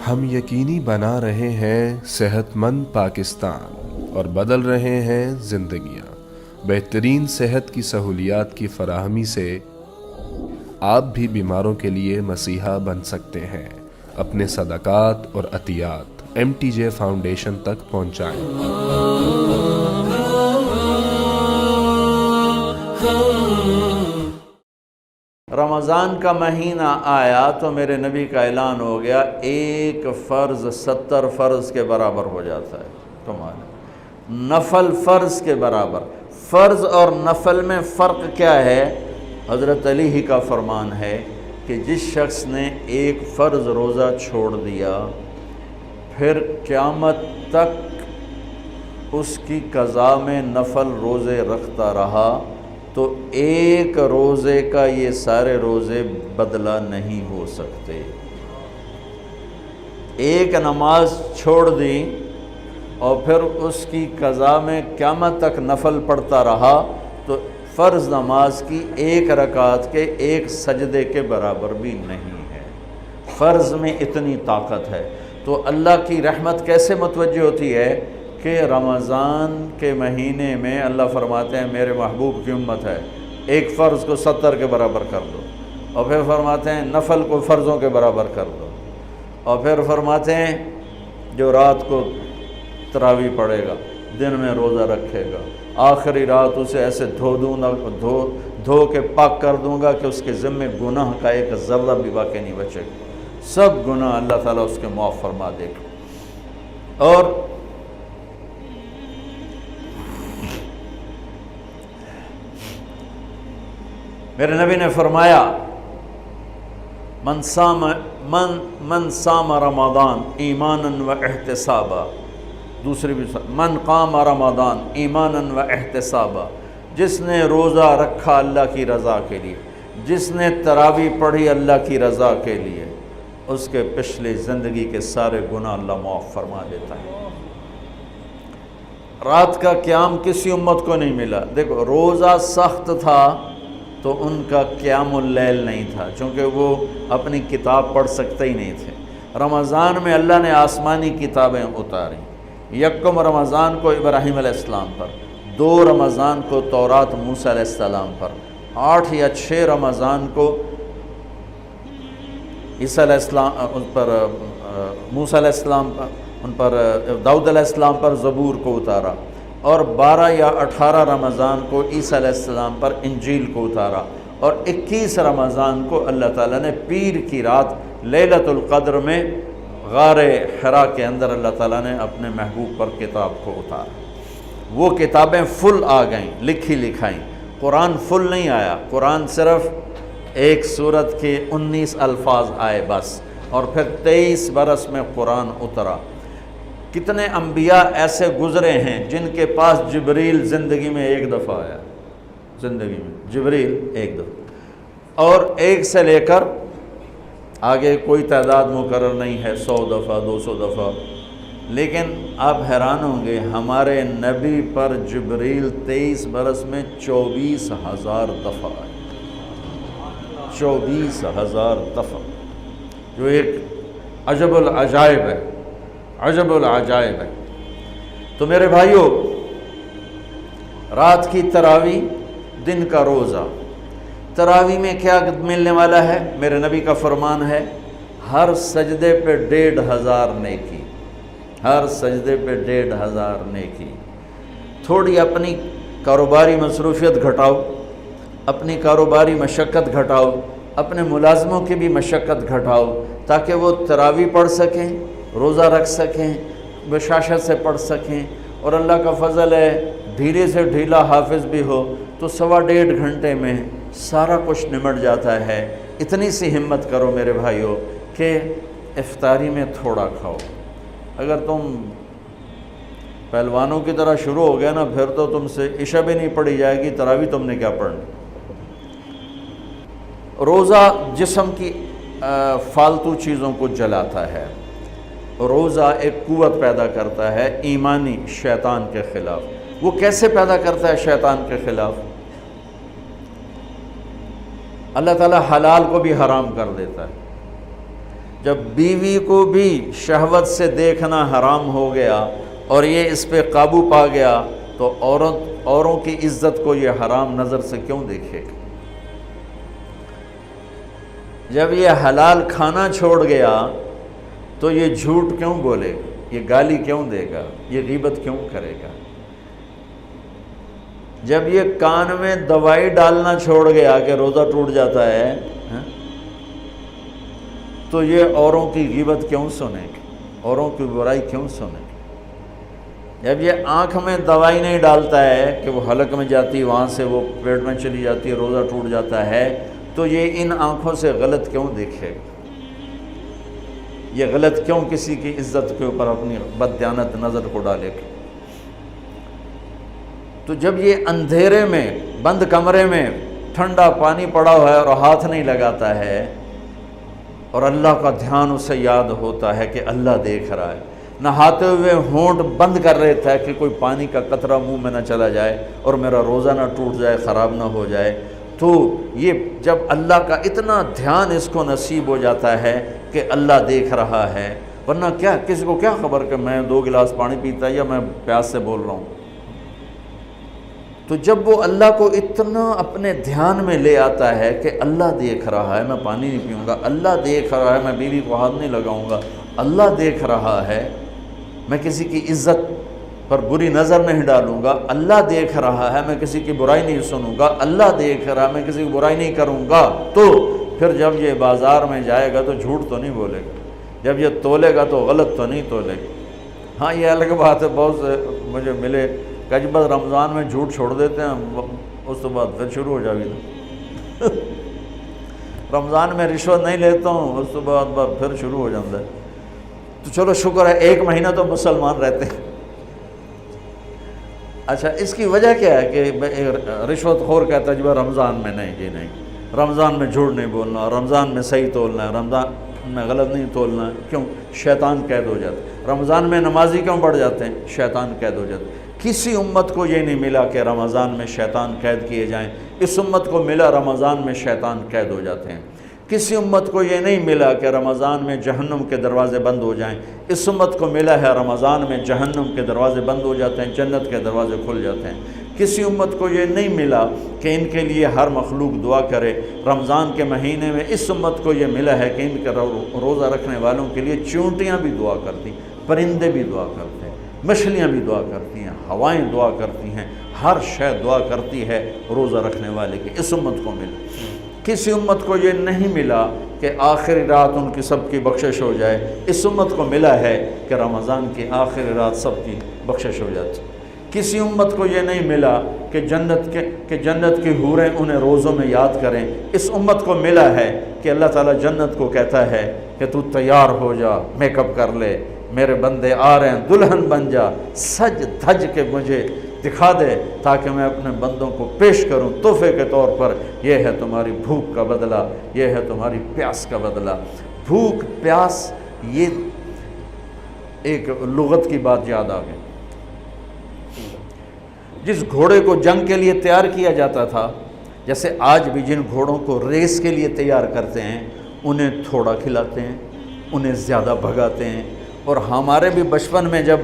ہم یقینی بنا رہے ہیں صحت مند پاکستان اور بدل رہے ہیں زندگیاں۔ بہترین صحت کی سہولیات کی فراہمی سے آپ بھی بیماروں کے لیے مسیحا بن سکتے ہیں۔ اپنے صدقات اور عطیات MTJ فاؤنڈیشن تک پہنچائیں۔ رمضان کا مہینہ آیا تو میرے نبی کا اعلان ہو گیا، ایک فرض 70 فرض کے برابر ہو جاتا ہے تمہارے، نفل فرض کے برابر۔ فرض اور نفل میں فرق کیا ہے؟ حضرت علی ہی کا فرمان ہے کہ جس شخص نے ایک فرض روزہ چھوڑ دیا پھر قیامت تک اس کی قضا میں نفل روزے رکھتا رہا تو ایک روزے کا یہ سارے روزے بدلہ نہیں ہو سکتے۔ ایک نماز چھوڑ دی اور پھر اس کی قضا میں قیامت تک نفل پڑھتا رہا تو فرض نماز کی ایک رکعت کے ایک سجدے کے برابر بھی نہیں ہے۔ فرض میں اتنی طاقت ہے۔ تو اللہ کی رحمت کیسے متوجہ ہوتی ہے کہ رمضان کے مہینے میں اللہ فرماتے ہیں میرے محبوب کی امت ہے، ایک فرض کو 70 کے برابر کر دو، اور پھر فرماتے ہیں نفل کو فرضوں کے برابر کر دو، اور پھر فرماتے ہیں جو رات کو تراویح پڑھے گا، دن میں روزہ رکھے گا، آخری رات اسے ایسے دھو کے پاک کر دوں گا کہ اس کے ذمے گناہ کا ایک ذرہ بھی باقی نہیں بچے گا، سب گناہ اللہ تعالیٰ اس کے معاف فرما دے گا۔ اور میرے نبی نے فرمایا من صام رمضان ایمانا و احتسابا، دوسری بھی من قام رمضان ایمانا و احتسابا، جس نے روزہ رکھا اللہ کی رضا کے لیے، جس نے تراویح پڑھی اللہ کی رضا کے لیے، اس کے پچھلی زندگی کے سارے گناہ اللہ معاف فرما دیتا ہے۔ رات کا قیام کسی امت کو نہیں ملا۔ دیکھو روزہ سخت تھا تو ان کا قیام اللیل نہیں تھا، چونکہ وہ اپنی کتاب پڑھ سکتے ہی نہیں تھے۔ رمضان میں اللہ نے آسمانی کتابیں اتاری، یکم رمضان کو ابراہیم علیہ السلام پر، 2 رمضان کو تورات موسیٰ علیہ السلام پر، 8 یا 6 رمضان کو عیسیٰ علیہ السلام پر، موسیٰ علیہ السلام پر، ان پر داؤد علیہ السلام پر زبور کو اتارا، اور 12 یا 18 رمضان کو عیسیٰ علیہ السلام پر انجیل کو اتارا، اور 21 رمضان کو اللہ تعالیٰ نے پیر کی رات لیلۃ القدر میں غار حرا کے اندر اللہ تعالیٰ نے اپنے محبوب پر کتاب کو اتارا۔ وہ کتابیں فل آ گئیں، لکھی لکھائیں۔ قرآن فل نہیں آیا، قرآن صرف ایک سورت کے 19 الفاظ آئے بس، اور پھر 23 برس میں قرآن اترا۔ کتنے انبیاء ایسے گزرے ہیں جن کے پاس جبریل زندگی میں ایک دفعہ آیا، زندگی میں جبریل ایک دفعہ، اور ایک سے لے کر آگے کوئی تعداد مقرر نہیں ہے، 100 دفعہ 200 دفعہ، لیکن آپ حیران ہوں گے ہمارے نبی پر جبریل 23 برس میں 24,000 دفعہ آئے، 24,000 دفعہ، جو ایک عجب العجائب ہے، عجب العجائب ہے۔ تو میرے بھائیوں، رات کی تراویح، دن کا روزہ، تراویح میں کیا ملنے والا ہے؟ میرے نبی کا فرمان ہے ہر سجدے پہ 1,500 نیکی، ہر سجدے پہ 1,500 نیکی۔ تھوڑی اپنی کاروباری مصروفیت گھٹاؤ، اپنی کاروباری مشقت گھٹاؤ، اپنے ملازموں کی بھی مشقت گھٹاؤ، تاکہ وہ تراویح پڑھ سکیں، روزہ رکھ سکیں، بشاشت سے پڑھ سکیں، اور اللہ کا فضل ہے ڈھیلے سے ڈھیلا حافظ بھی ہو تو 1.5 گھنٹے میں سارا کچھ نمٹ جاتا ہے۔ اتنی سی ہمت کرو میرے بھائیوں کہ افطاری میں تھوڑا کھاؤ۔ اگر تم پہلوانوں کی طرح شروع ہو گیا نا، پھر تو تم سے عشاء بھی نہیں پڑھی جائے گی، تراویح تم نے کیا پڑھنی۔ روزہ جسم کی فالتو چیزوں کو جلاتا ہے، روزہ ایک قوت پیدا کرتا ہے ایمانی شیطان کے خلاف۔ وہ کیسے پیدا کرتا ہے شیطان کے خلاف؟ اللہ تعالیٰ حلال کو بھی حرام کر دیتا ہے، جب بیوی کو بھی شہوت سے دیکھنا حرام ہو گیا اور یہ اس پہ قابو پا گیا تو اوروں کی عزت کو یہ حرام نظر سے کیوں دیکھے گا؟ جب یہ حلال کھانا چھوڑ گیا تو یہ جھوٹ کیوں بولے گا؟ یہ گالی کیوں دے گا؟ یہ غیبت کیوں کرے گا؟ جب یہ کان میں دوائی ڈالنا چھوڑ گیا کہ روزہ ٹوٹ جاتا ہے تو یہ اوروں کی غیبت کیوں سنے گا؟ اوروں کی برائی کیوں سنے گا؟ جب یہ آنکھ میں دوائی نہیں ڈالتا ہے کہ وہ حلق میں جاتی وہاں سے وہ پیٹ میں چلی جاتی ہے، روزہ ٹوٹ جاتا ہے، تو یہ ان آنکھوں سے غلط کیوں دیکھے گا؟ یہ غلط کیوں کسی کی عزت کے اوپر اپنی بددیانت نظر کو ڈالے گا؟ تو جب یہ اندھیرے میں بند کمرے میں ٹھنڈا پانی پڑا ہوا ہے اور ہاتھ نہیں لگاتا ہے اور اللہ کا دھیان اسے یاد ہوتا ہے کہ اللہ دیکھ رہا ہے، نہاتے ہوئے ہونٹ بند کر رہتا ہے کہ کوئی پانی کا قطرہ منہ میں نہ چلا جائے اور میرا روزہ نہ ٹوٹ جائے، خراب نہ ہو جائے، تو یہ جب اللہ کا اتنا دھیان اس کو نصیب ہو جاتا ہے کہ اللہ دیکھ رہا ہے، ورنہ کیا کسی کو کیا خبر کہ میں 2 گلاس پانی پیتا یا میں پیاس سے بول رہا ہوں؟ تو جب وہ اللہ کو اتنا اپنے دھیان میں لے آتا ہے کہ اللہ دیکھ رہا ہے، میں پانی نہیں پیوں گا، اللہ دیکھ رہا ہے، میں بیوی کو ہاتھ نہیں لگاؤں گا، اللہ دیکھ رہا ہے، میں کسی کی عزت پر بری نظر نہیں ڈالوں گا، اللہ دیکھ رہا ہے، میں کسی کی برائی نہیں سنوں گا، اللہ دیکھ رہا ہے، میں کسی کی برائی نہیں کروں گا، تو پھر جب یہ بازار میں جائے گا تو جھوٹ تو نہیں بولے گا، جب یہ تولے گا تو غلط تو نہیں تولے گا۔ ہاں یہ الگ بات ہے، بہت سے مجھے ملے کہ جب بس رمضان میں جھوٹ چھوڑ دیتے ہیں، اس کے بعد پھر شروع ہو جائے گا۔ رمضان میں رشوت نہیں لیتا ہوں، اس کے بعد پھر شروع ہو جاتا ہے۔ تو چلو شکر ہے 1 مہینہ تو مسلمان رہتے ہیں۔ اچھا اس کی وجہ کیا ہے کہ رشوت خور کہتا ہے جی رمضان میں نہیں، جی نہیں، رمضان میں جھوٹ نہیں بولنا، رمضان میں صحیح تولنا ہے، رمضان میں غلط نہیں تولنا ہے۔ کیوں؟ شیطان قید ہو جاتا ہے۔ رمضان میں نمازی کیوں بڑھ جاتے ہیں؟ شیطان قید ہو جاتا ہے۔ کسی امت کو یہ نہیں ملا کہ رمضان میں شیطان قید کیے جائیں، اس امت کو ملا رمضان میں شیطان قید ہو جاتے ہیں۔ کسی امت کو یہ نہیں ملا کہ رمضان میں جہنم کے دروازے بند ہو جائیں، اس امت کو ملا ہے رمضان میں جہنم کے دروازے بند ہو جاتے ہیں، جنت کے دروازے کھل جاتے ہیں۔ کسی امت کو یہ نہیں ملا کہ ان کے لیے ہر مخلوق دعا کرے، رمضان کے مہینے میں اس امت کو یہ ملا ہے کہ ان کے روزہ رکھنے والوں کے لیے چونٹیاں بھی دعا کرتی، پرندے بھی دعا کرتے ہیں، مچھلیاں بھی دعا کرتی ہیں، ہوائیں دعا کرتی ہیں، ہر شے دعا کرتی ہے روزہ رکھنے والے کی۔ اس امت کو ملا۔ کسی امت کو یہ نہیں ملا کہ آخری رات ان کی سب کی بخشش ہو جائے، اس امت کو ملا ہے کہ رمضان کی آخری رات سب کی بخشش ہو جاتی۔ کسی امت کو یہ نہیں ملا کہ جنت کی حوریں انہیں روزوں میں یاد کریں، اس امت کو ملا ہے کہ اللہ تعالیٰ جنت کو کہتا ہے کہ تو تیار ہو جا، میک اپ کر لے، میرے بندے آ رہے ہیں، دلہن بن جا، سج دھج کے مجھے دکھا دے تاکہ میں اپنے بندوں کو پیش کروں تحفے کے طور پر۔ یہ ہے تمہاری بھوک کا بدلہ، یہ ہے تمہاری پیاس کا بدلہ۔ بھوک پیاس، یہ ایک لغت کی بات یاد آ گئی۔ جس گھوڑے کو جنگ کے لیے تیار کیا جاتا تھا، جیسے آج بھی جن گھوڑوں کو ریس کے لیے تیار کرتے ہیں، انہیں تھوڑا کھلاتے ہیں، انہیں زیادہ بھگاتے ہیں۔ اور ہمارے بھی بچپن میں جب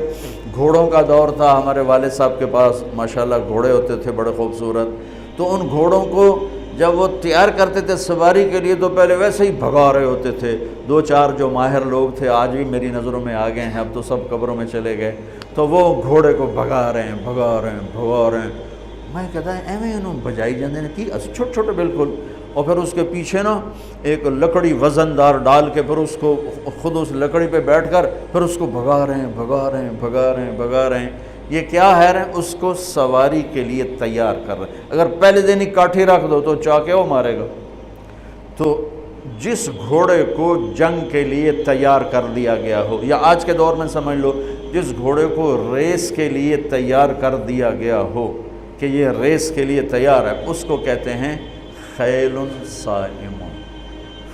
گھوڑوں کا دور تھا، ہمارے والد صاحب کے پاس ماشاءاللہ گھوڑے ہوتے تھے بڑے خوبصورت، تو ان گھوڑوں کو جب وہ تیار کرتے تھے سواری کے لیے تو پہلے ویسے ہی بھگا رہے ہوتے تھے۔ 2-4 جو ماہر لوگ تھے آج بھی میری نظروں میں آ گئے ہیں، اب تو سب قبروں میں چلے گئے، تو وہ گھوڑے کو بھگا رہے ہیں۔ میں کہتا ہے ایویں انہوں بجائی جاندے نے کی چھوٹے چھوٹے بالکل، اور پھر اس کے پیچھے نا ایک لکڑی وزن دار ڈال کے پھر اس کو خود اس لکڑی پہ بیٹھ کر پھر اس کو بھگا رہے ہیں۔ یہ کیا ہے رہے ہیں؟ اس کو سواری کے لیے تیار کر رہے ہیں۔ اگر پہلے دن ہی کاٹھی رکھ دو تو چاکے وہ مارے گا۔ تو جس گھوڑے کو جنگ کے لیے تیار کر دیا گیا ہو، یا آج کے دور میں سمجھ لو جس گھوڑے کو ریس کے لیے تیار کر دیا گیا ہو کہ یہ ریس کے لیے تیار ہے، اس کو کہتے ہیں خیل صائم،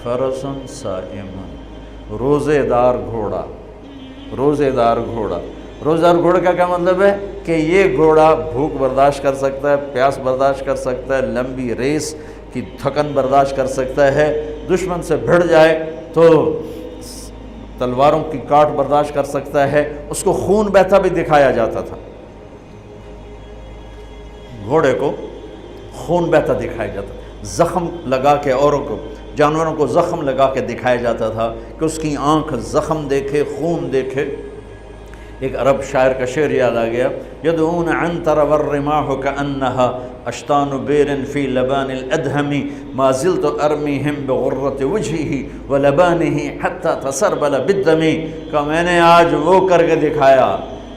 فرس صائم، روزے دار گھوڑا۔ روزے دار گھوڑا کا کیا مطلب ہے؟ کہ یہ گھوڑا بھوک برداشت کر سکتا ہے، پیاس برداشت کر سکتا ہے، لمبی ریس کی تھکن برداشت کر سکتا ہے، دشمن سے بھڑ جائے تو تلواروں کی کاٹ برداشت کر سکتا ہے، اس کو خون بہتا بھی دکھایا جاتا تھا، گھوڑے کو خون بہتا دکھایا جاتا تھا، زخم لگا کے اوروں کو، جانوروں کو زخم لگا کے دکھایا جاتا تھا کہ اس کی آنکھ زخم دیکھے، خون دیکھے۔ ایک عرب شاعر کا شعر یاد آ گیا، یدعون عنتر والرماح كأنها اشتان بیر فی لبان الادہم ما زلت ارمیہم بغرۃ وجہہ ولبانہ حتی تسربل بالدم، کہ میں نے آج وہ کر کے دکھایا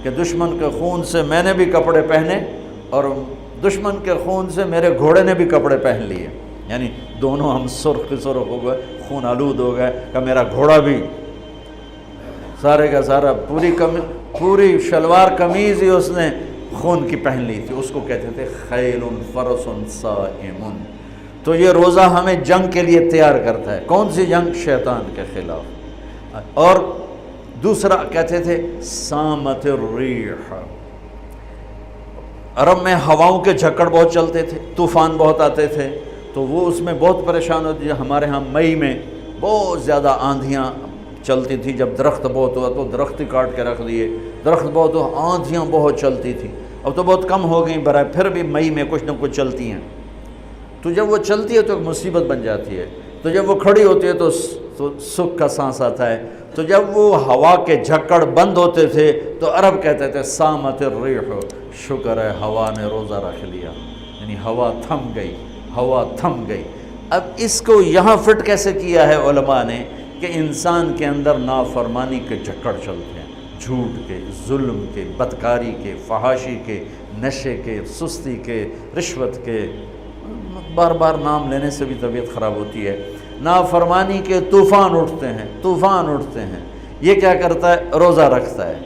کہ دشمن کے خون سے میں نے بھی کپڑے پہنے اور دشمن کے خون سے میرے گھوڑے نے بھی کپڑے پہن لیے، یعنی دونوں ہم سرخ سرخ ہو گئے، خون آلود ہو گئے، کہ میرا گھوڑا بھی سارے کا سارا پوری شلوار قمیض ہی اس نے خون کی پہن لی تھی، اس کو کہتے تھے خیل فرس صائم۔ تو یہ روزہ ہمیں جنگ کے لیے تیار کرتا ہے، کون سی جنگ؟ شیطان کے خلاف۔ اور دوسرا کہتے تھے سامت الریح، عرب میں ہواؤں کے جھکڑ بہت چلتے تھے، طوفان بہت آتے تھے، تو وہ اس میں بہت پریشان ہوتے تھے۔ ہمارے ہاں مئی میں بہت زیادہ آندھیاں چلتی تھی، جب درخت بہت ہوا تو درخت ہی کاٹ کے رکھ دیے، درخت بہت ہوا، آندھیاں بہت چلتی تھی، اب تو بہت کم ہو گئیں برائے، پھر بھی مئی میں کچھ نہ کچھ چلتی ہیں، تو جب وہ چلتی ہے تو ایک مصیبت بن جاتی ہے، تو جب وہ کھڑی ہوتی ہے تو سکھ کا سانس آتا ہے، تو جب وہ ہوا کے جھکڑ بند ہوتے تھے تو عرب کہتے تھے سامت الریح، شکر ہے ہوا نے روزہ رکھ لیا، یعنی ہوا تھم گئی، ہوا تھم گئی۔ اب اس کو یہاں فٹ کیسے کیا ہے علماء نے کہ انسان کے اندر نافرمانی کے جھکڑ چلتے ہیں، جھوٹ کے، ظلم کے، بدکاری کے، فحاشی کے، نشے کے، سستی کے، رشوت کے، بار بار نام لینے سے بھی طبیعت خراب ہوتی ہے، نافرمانی کے طوفان اٹھتے ہیں، طوفان اٹھتے ہیں۔ یہ کیا کرتا ہے؟ روزہ رکھتا ہے،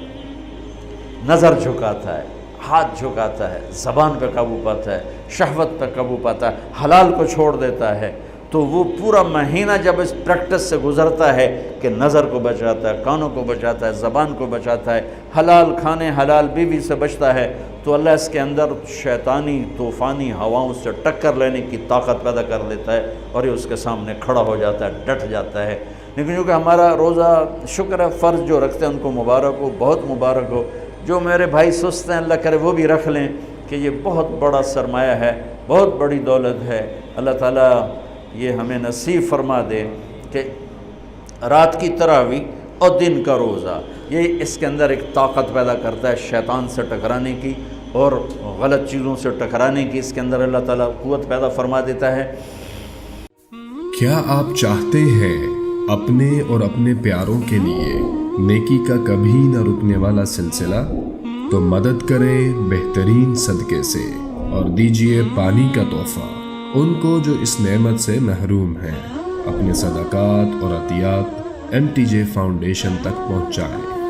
نظر جھکاتا ہے، ہاتھ جھکاتا ہے، زبان پہ قابو پاتا ہے، شہوت پہ قابو پاتا ہے، حلال کو چھوڑ دیتا ہے، تو وہ پورا مہینہ جب اس پریکٹس سے گزرتا ہے کہ نظر کو بچاتا ہے، کانوں کو بچاتا ہے، زبان کو بچاتا ہے، حلال کھانے، حلال بیوی سے بچتا ہے، تو اللہ اس کے اندر شیطانی طوفانی ہواؤں سے ٹکر لینے کی طاقت پیدا کر دیتا ہے، اور یہ اس کے سامنے کھڑا ہو جاتا ہے، ڈٹ جاتا ہے۔ لیکن چونکہ ہمارا روزہ شکر ہے فرض جو رکھتے ہیں ان کو مبارک ہو، بہت مبارک ہو، جو میرے بھائی سست ہیں اللہ کرے وہ بھی رکھ لیں، کہ یہ بہت بڑا سرمایہ ہے، بہت بڑی دولت ہے۔ اللہ تعالیٰ یہ ہمیں نصیب فرما دے کہ رات کی تراویح اور دن کا روزہ، یہ اس کے اندر ایک طاقت پیدا کرتا ہے شیطان سے ٹکرانے کی اور غلط چیزوں سے ٹکرانے کی، اس کے اندر اللہ تعالیٰ قوت پیدا فرما دیتا ہے۔ کیا آپ چاہتے ہیں اپنے اور اپنے پیاروں کے لیے نیکی کا کبھی نہ رکنے والا سلسلہ؟ تو مدد کریں بہترین صدقے سے اور دیجئے پانی کا تحفہ ان کو جو اس نعمت سے محروم ہیں۔ اپنے صدقات اور عطیات MTJ فاؤنڈیشن تک پہنچائیں۔